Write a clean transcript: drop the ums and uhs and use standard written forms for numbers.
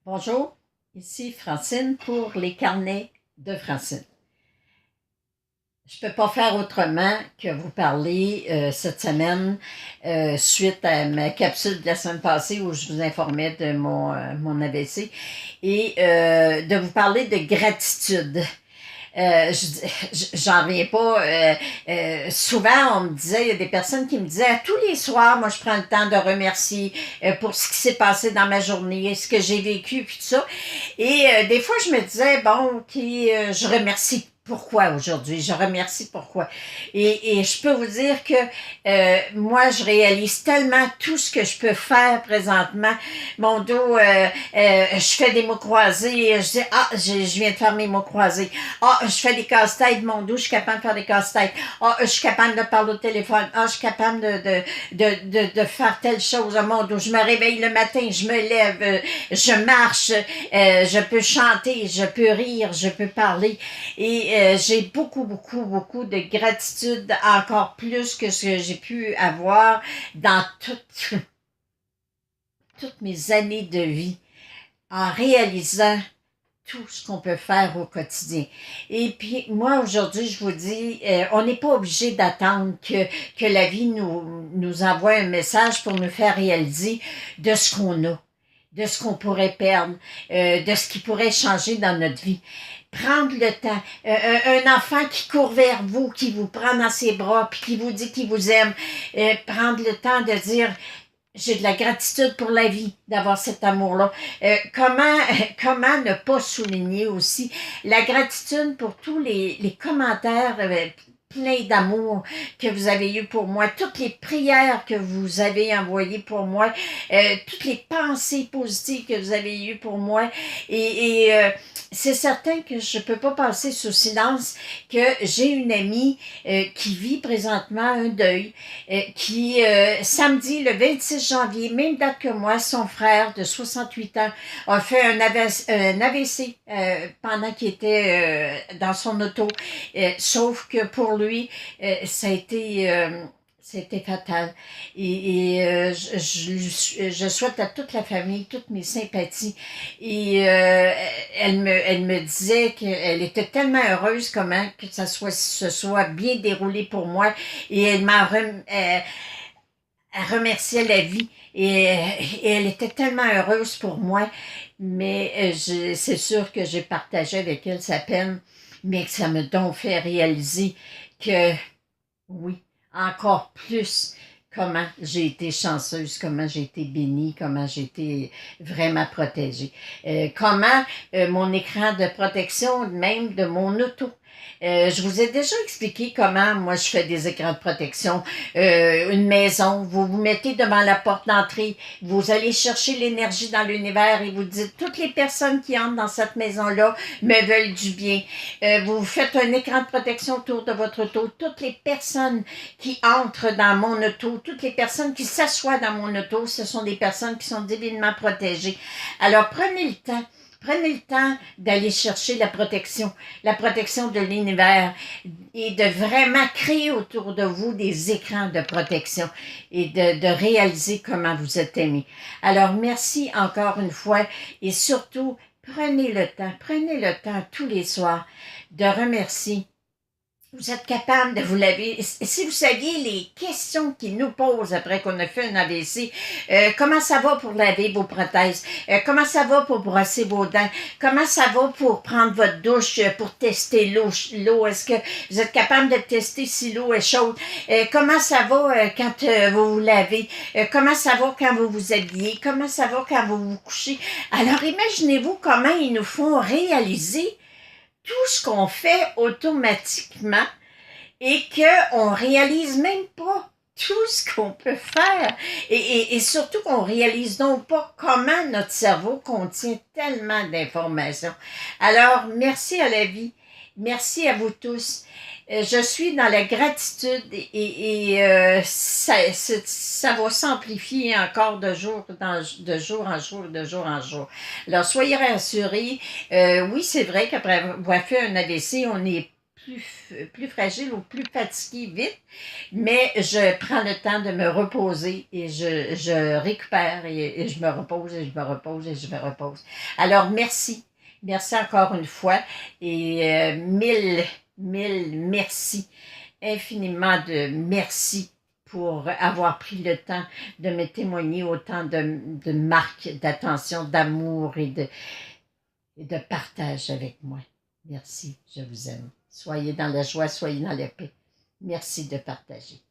Bonjour, ici Francine pour les carnets de Francine. Je ne peux pas faire autrement que vous parler cette semaine suite à ma capsule de la semaine passée où je vous informais de mon AVC et de vous parler de gratitude. J'en reviens pas. Souvent, on me disait, il y a des personnes qui me disaient, à tous les soirs, moi, je prends le temps de remercier pour ce qui s'est passé dans ma journée, ce que j'ai vécu, puis tout ça. Et des fois, je me disais, bon, ok, je remercie. Pourquoi aujourd'hui? Je remercie pourquoi. Et je peux vous dire que moi, je réalise tellement tout ce que je peux faire présentement. Mon dos, je fais des mots croisés. Je dis, je viens de faire mes mots croisés. Je fais des casse-têtes, mon dos, je suis capable de faire des casse-têtes. Je suis capable de parler au téléphone. Je suis capable de faire telle chose. Mon dos, je me réveille le matin, je me lève, je marche, je peux chanter, je peux rire, je peux parler. Et j'ai beaucoup de gratitude, encore plus que ce que j'ai pu avoir dans toutes mes années de vie, en réalisant tout ce qu'on peut faire au quotidien. Et puis, moi, aujourd'hui, je vous dis, on n'est pas obligé d'attendre que la vie nous envoie un message pour nous faire réaliser de ce qu'on a, de ce qu'on pourrait perdre, de ce qui pourrait changer dans notre vie. Prendre le temps. Un enfant qui court vers vous, qui vous prend dans ses bras, puis qui vous dit qu'il vous aime. Prendre le temps de dire, j'ai de la gratitude pour la vie, d'avoir cet amour-là. Comment ne pas souligner aussi la gratitude pour tous les commentaires plein d'amour que vous avez eu pour moi, toutes les prières que vous avez envoyées pour moi, toutes les pensées positives que vous avez eues pour moi. Et c'est certain que je ne peux pas passer sous silence que j'ai une amie qui vit présentement un deuil, qui, samedi, le 26 janvier, même date que moi, son frère de 68 ans a fait un AVC pendant qu'il était dans son auto. Sauf que pour lui, ça a été... c'était fatal. Et je souhaite à toute la famille, toutes mes sympathies. Et elle me disait qu'elle était tellement heureuse comment que se soit bien déroulé pour moi. Et elle remerciait la vie. Et elle était tellement heureuse pour moi. Mais c'est sûr que j'ai partagé avec elle sa peine, mais que ça me donc fait réaliser que oui, encore plus comment j'ai été chanceuse, comment j'ai été bénie, comment j'ai été vraiment protégée. Comment mon écran de protection, même de mon auto. Je vous ai déjà expliqué comment moi je fais des écrans de protection. Une maison, vous vous mettez devant la porte d'entrée, vous allez chercher l'énergie dans l'univers et vous dites toutes les personnes qui entrent dans cette maison-là me veulent du bien. Vous faites un écran de protection autour de votre auto. Toutes les personnes qui entrent dans mon auto, toutes les personnes qui s'assoient dans mon auto, ce sont des personnes qui sont divinement protégées. Alors prenez le temps. Prenez le temps d'aller chercher la protection de l'univers et de vraiment créer autour de vous des écrans de protection et de réaliser comment vous êtes aimé. Alors, merci encore une fois et surtout, prenez le temps tous les soirs de remercier. Vous êtes capable de vous laver. Si vous saviez les questions qu'ils nous posent après qu'on a fait un AVC, comment ça va pour laver vos prothèses? Comment ça va pour brosser vos dents? Comment ça va pour prendre votre douche, pour tester l'eau? Est-ce que vous êtes capable de tester si l'eau est chaude? Comment ça va quand vous vous lavez? Comment ça va quand vous vous habillez? Comment ça va quand vous vous couchez? Alors imaginez-vous comment ils nous font réaliser tout ce qu'on fait automatiquement et qu'on ne réalise même pas tout ce qu'on peut faire. Et surtout qu'on ne réalise donc pas comment notre cerveau contient tellement d'informations. Alors, merci à la vie. Merci à vous tous. Je suis dans la gratitude et ça va s'amplifier encore de jour en jour. Alors, soyez rassurés. Oui, c'est vrai qu'après avoir fait un AVC, on est plus fragile ou plus fatiguée vite, mais je prends le temps de me reposer et je récupère et je me repose et je me repose et je me repose. Alors, merci. Merci encore une fois et mille merci, infiniment de merci pour avoir pris le temps de me témoigner autant de marques d'attention, d'amour et de partage avec moi. Merci, je vous aime. Soyez dans la joie, soyez dans la paix. Merci de partager.